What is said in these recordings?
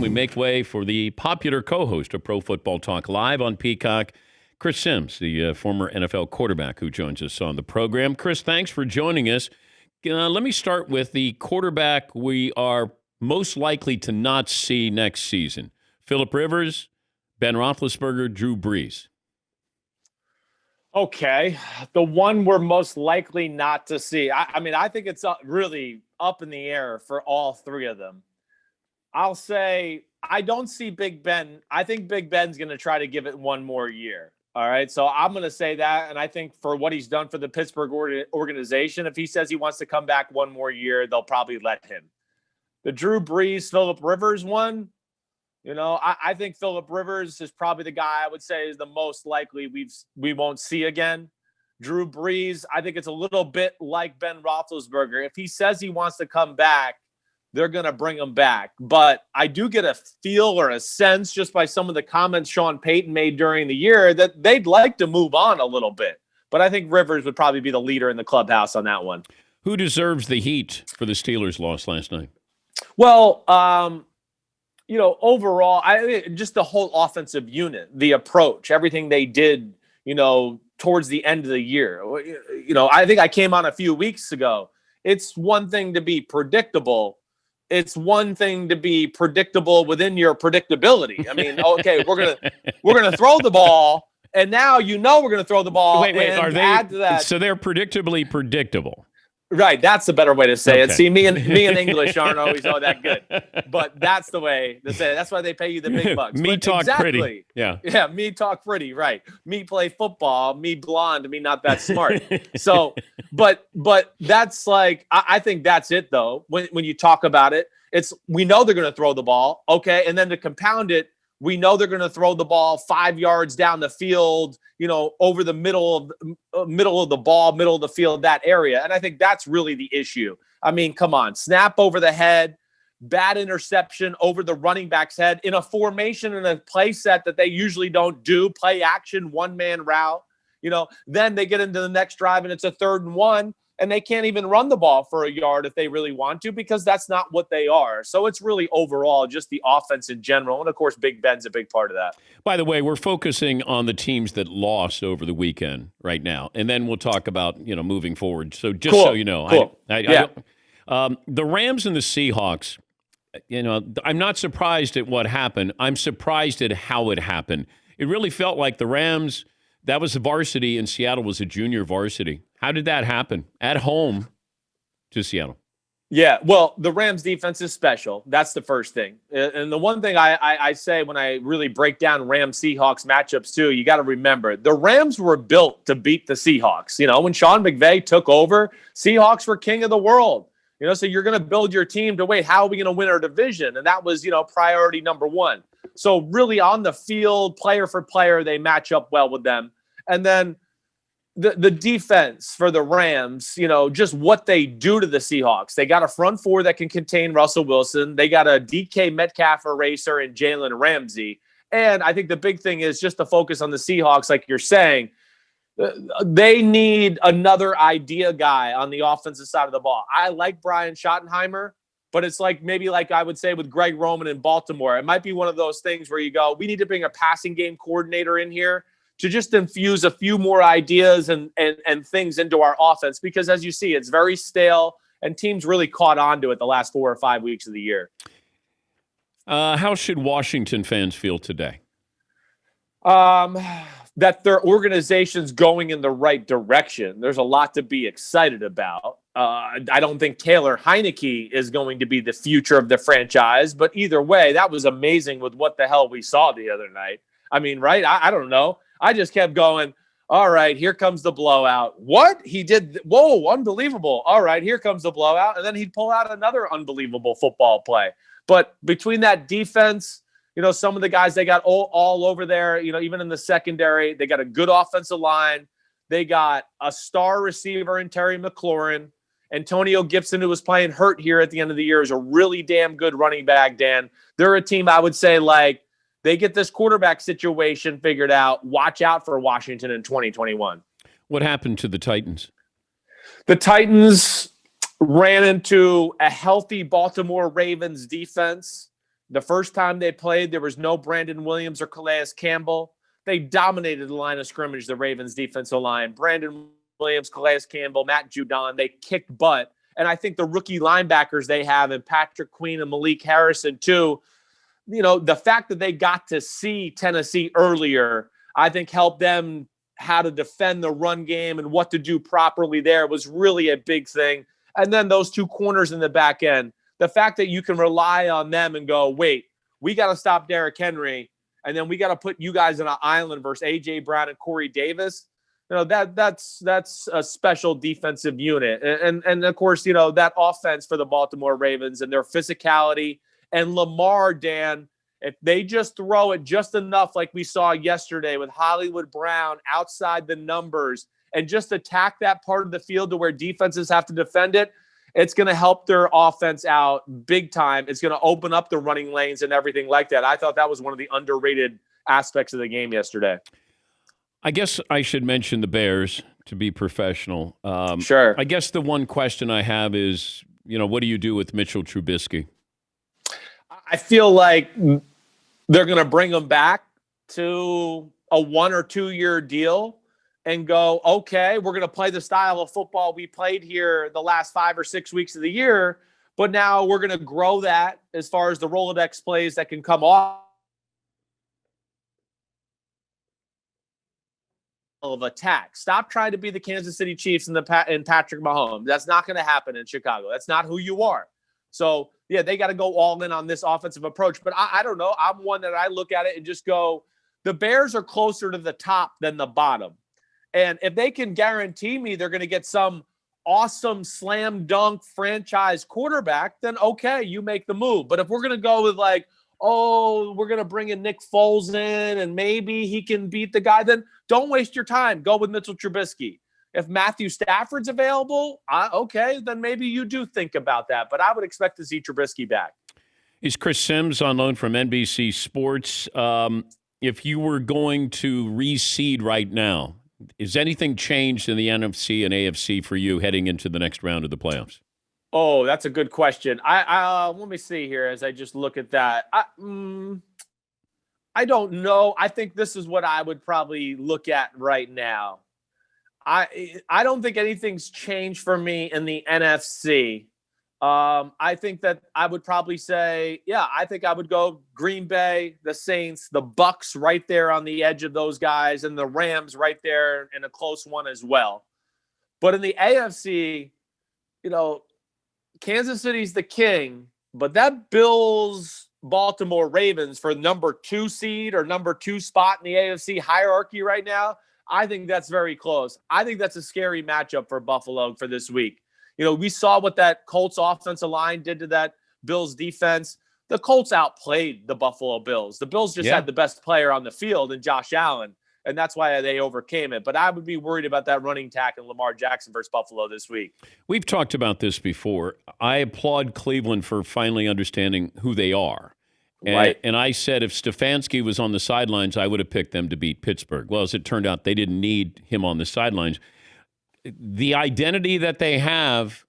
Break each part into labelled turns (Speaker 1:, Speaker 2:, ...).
Speaker 1: we make way for the popular co-host of Pro Football Talk Live on Peacock, Chris Sims, the former NFL quarterback who joins us on the program. Chris, thanks for joining us. Let me start with the quarterback we are most likely to not see next season. Phillip Rivers, Ben Roethlisberger, Drew Brees.
Speaker 2: Okay, the one we're most likely not to see. I think it's really up in the air for all three of them. I'll say I don't see Big Ben. I think Big Ben's going to try to give it one more year. All right, so I'm going to say that, and I think for what he's done for the Pittsburgh organization, if he says he wants to come back one more year, they'll probably let him. The Drew Brees, Phillip Rivers one, I think Phillip Rivers is probably the guy I would say is the most likely we won't see again. Drew Brees, I think it's a little bit like Ben Roethlisberger. If he says he wants to come back, they're going to bring him back. But I do get a feel or a sense just by some of the comments Sean Payton made during the year that they'd like to move on a little bit. But I think Rivers would probably be the leader in the clubhouse on that one.
Speaker 1: Who deserves the heat for the Steelers' loss last night?
Speaker 2: Well, overall, just the whole offensive unit, the approach, everything they did, towards the end of the year. I think I came on a few weeks ago. It's one thing to be predictable. It's one thing to be predictable within your predictability. I mean, okay, we're gonna throw the ball, and now we're gonna throw the ball.
Speaker 1: Wait, are they? Add to that, so they're predictably predictable.
Speaker 2: Right, that's the better way to say it. See, me and English aren't always all that good, but that's the way to say it. That's why they pay you the big bucks.
Speaker 1: Me talk pretty. Yeah,
Speaker 2: me talk pretty. Right. Me play football. Me blonde. Me not that smart. So, but that's like I think that's it though. When you talk about it, we know they're going to throw the ball, okay, and then to compound it, we know they're going to throw the ball 5 yards down the field, over the middle of the ball, middle of the field, that area. And I think that's really the issue. I mean, come on, snap over the head, bad interception over the running back's head in a formation and a play set that they usually don't do, play action, one-man route. Then they get into the next drive and it's a 3rd and 1. And they can't even run the ball for a yard if they really want to, because that's not what they are. So it's really overall just the offense in general. And, of course, Big Ben's a big part of that.
Speaker 1: By the way, we're focusing on the teams that lost over the weekend right now. And then we'll talk about, moving forward. So just so you know.
Speaker 2: Cool.
Speaker 1: The Rams and the Seahawks, I'm not surprised at what happened. I'm surprised at how it happened. It really felt like the Rams, that was a varsity and Seattle was a junior varsity. How did that happen? At home to Seattle.
Speaker 2: Yeah, well, the Rams defense is special. That's the first thing. And the one thing I say when I really break down Rams-Seahawks matchups too, you got to remember, the Rams were built to beat the Seahawks. When Sean McVay took over, Seahawks were king of the world. So you're going to build your team to, wait, how are we going to win our division? And that was, priority number one. So really on the field, player for player, they match up well with them. And then the defense for the Rams, just what they do to the Seahawks. They got a front four that can contain Russell Wilson. They got a DK Metcalf eraser and Jalen Ramsey. And I think the big thing is just to focus on the Seahawks, like you're saying. They need another idea guy on the offensive side of the ball. I like Brian Schottenheimer, but it's maybe like I would say with Greg Roman in Baltimore. It might be one of those things where you go, we need to bring a passing game coordinator in here to just infuse a few more ideas and things into our offense, because as you see, it's very stale and teams really caught on to it the last 4 or 5 weeks of the year.
Speaker 1: How should Washington fans feel today?
Speaker 2: That their organization's going in the right direction. There's a lot to be excited about. I don't think Taylor Heineke is going to be the future of the franchise, but either way, that was amazing with what the hell we saw the other night. I mean, right? I don't know. I just kept going, all right, here comes the blowout. What? He did, whoa, unbelievable. All right, here comes the blowout. And then he'd pull out another unbelievable football play. But between that defense, some of the guys they got all over there, even in the secondary, they got a good offensive line. They got a star receiver in Terry McLaurin. Antonio Gibson, who was playing hurt here at the end of the year, is a really damn good running back, Dan. They're a team I would say, they get this quarterback situation figured out. Watch out for Washington in 2021.
Speaker 1: What happened to the Titans?
Speaker 2: The Titans ran into a healthy Baltimore Ravens defense The first time they played, there was no Brandon Williams or Calais Campbell. They dominated the line of scrimmage, the Ravens defensive line. Brandon Williams, Calais Campbell, Matt Judon, they kicked butt. And I think the rookie linebackers they have, and Patrick Queen and Malik Harrison too, the fact that they got to see Tennessee earlier, I think helped them how to defend the run game and what to do properly there was really a big thing. And then those two corners in the back end, the fact that you can rely on them and go, wait, we got to stop Derrick Henry, and then we got to put you guys in an island versus A.J. Brown and Corey Davis. That's a special defensive unit. And of course, that offense for the Baltimore Ravens and their physicality. And Lamar, Dan, if they just throw it just enough like we saw yesterday with Hollywood Brown outside the numbers and just attack that part of the field to where defenses have to defend it, it's going to help their offense out big time. It's going to open up the running lanes and everything like that. I thought that was one of the underrated aspects of the game yesterday.
Speaker 1: I guess I should mention the Bears to be professional.
Speaker 2: Sure.
Speaker 1: I guess the one question I have is, what do you do with Mitchell Trubisky?
Speaker 2: I feel like they're going to bring him back to a 1 or 2 year deal and go, okay, we're going to play the style of football we played here the last 5 or 6 weeks of the year, but now we're going to grow that as far as the Rolodex plays that can come off of attack. Stop trying to be the Kansas City Chiefs and Patrick Mahomes. That's not going to happen in Chicago. That's not who you are. So, yeah, they got to go all in on this offensive approach. But I don't know. I'm one that I look at it and just go, the Bears are closer to the top than the bottom. And if they can guarantee me they're going to get some awesome slam dunk franchise quarterback, then okay, you make the move. But if we're going to go with like, oh, we're going to bring in Nick Foles in and maybe he can beat the guy, then don't waste your time. Go with Mitchell Trubisky. If Matthew Stafford's available, okay, then maybe you do think about that. But I would expect to see Trubisky back.
Speaker 1: Is Chris Sims on loan from NBC Sports? If you were going to reseed right now, is anything changed in the NFC and AFC for you heading into the next round of the playoffs?
Speaker 2: Oh, that's a good question. I let me see here as I just look at that. I don't know. I think this is what I would probably look at right now. I don't think anything's changed for me in the NFC. I think that I would probably say, I think I would go Green Bay, the Saints, the Bucks right there on the edge of those guys, and the Rams right there in a close one as well. But in the AFC, Kansas City's the king, but that Bills Baltimore Ravens for number 2 seed or number 2 spot in the AFC hierarchy right now, I think that's very close. I think that's a scary matchup for Buffalo for this week. We saw what that Colts offensive line did to that Bills defense. The Colts outplayed the Buffalo Bills. The Bills just had the best player on the field in Josh Allen, and that's why they overcame it. But I would be worried about that running tack and Lamar Jackson versus Buffalo this week.
Speaker 1: We've talked about this before. I applaud Cleveland for finally understanding who they are.
Speaker 2: Right.
Speaker 1: And I said if Stefanski was on the sidelines, I would have picked them to beat Pittsburgh. Well, as it turned out, they didn't need him on the sidelines. The identity that they have,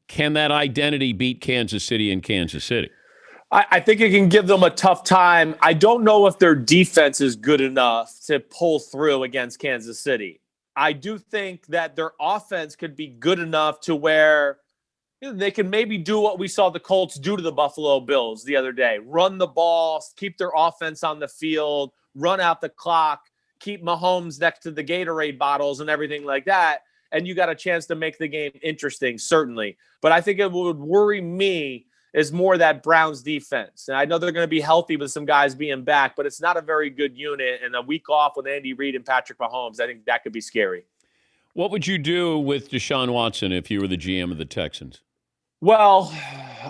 Speaker 1: can that identity beat Kansas City in Kansas City?
Speaker 2: I think it can give them a tough time. I don't know if their defense is good enough to pull through against Kansas City. I do think that their offense could be good enough to where they can maybe do what we saw the Colts do to the Buffalo Bills the other day. Run the ball, keep their offense on the field, run out the clock, keep Mahomes next to the Gatorade bottles and everything like that. And you got a chance to make the game interesting, certainly. But I think it would worry me is more that Browns defense. And I know they're going to be healthy with some guys being back, but it's not a very good unit. And a week off with Andy Reid and Patrick Mahomes, I think that could be scary.
Speaker 1: What would you do with Deshaun Watson if you were the GM of the Texans?
Speaker 2: Well,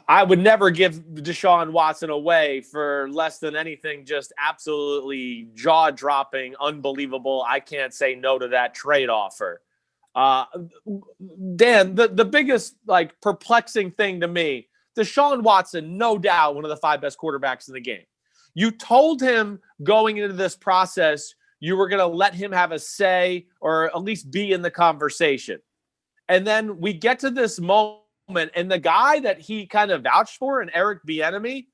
Speaker 2: I would never give Deshaun Watson away for less than anything, just absolutely jaw-dropping, unbelievable. I can't say no to that trade offer. Dan, the biggest perplexing thing to me, Deshaun Watson, no doubt one of the 5 best quarterbacks in the game. You told him going into this process you were going to let him have a say or at least be in the conversation. And then we get to this moment, and the guy that he kind of vouched for, and Eric Bieniemy,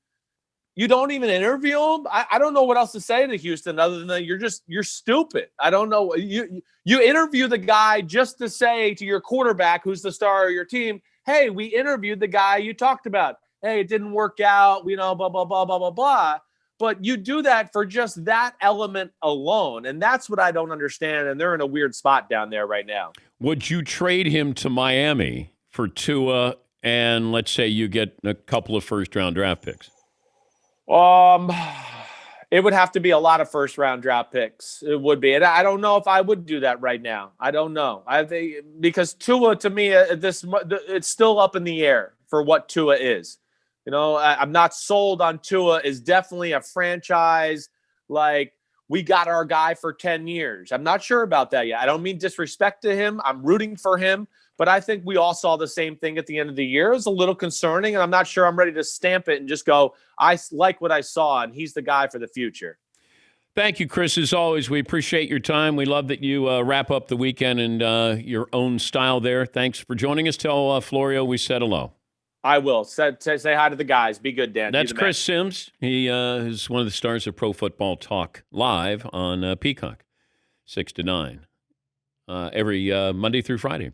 Speaker 2: You don't even interview him. I don't know what else to say to Houston other than that you're stupid. I don't know. You interview the guy just to say to your quarterback, who's the star of your team, hey, we interviewed the guy you talked about. Hey, it didn't work out. Blah blah blah blah blah blah. But you do that for just that element alone, and that's what I don't understand. And they're in a weird spot down there right now.
Speaker 1: Would you trade him to Miami for Tua, and let's say you get a couple of first-round draft picks?
Speaker 2: It would have to be a lot of first-round draft picks. It would be, and I don't know if I would do that right now. I don't know. I think because Tua, to me, it's still up in the air for what Tua is. I'm not sold on Tua. Is definitely a franchise. Like, we got our guy for 10 years. I'm not sure about that yet. I don't mean disrespect to him. I'm rooting for him. But I think we all saw the same thing at the end of the year. It was a little concerning, and I'm not sure I'm ready to stamp it and just go, I like what I saw, and he's the guy for the future.
Speaker 1: Thank you, Chris. As always, we appreciate your time. We love that you wrap up the weekend in your own style there. Thanks for joining us. Tell Florio we said hello.
Speaker 2: I will. Say hi to the guys. Be good, Dan.
Speaker 1: That's Chris Sims. He is one of the stars of Pro Football Talk Live on Peacock, 6 to 9, every Monday through Friday.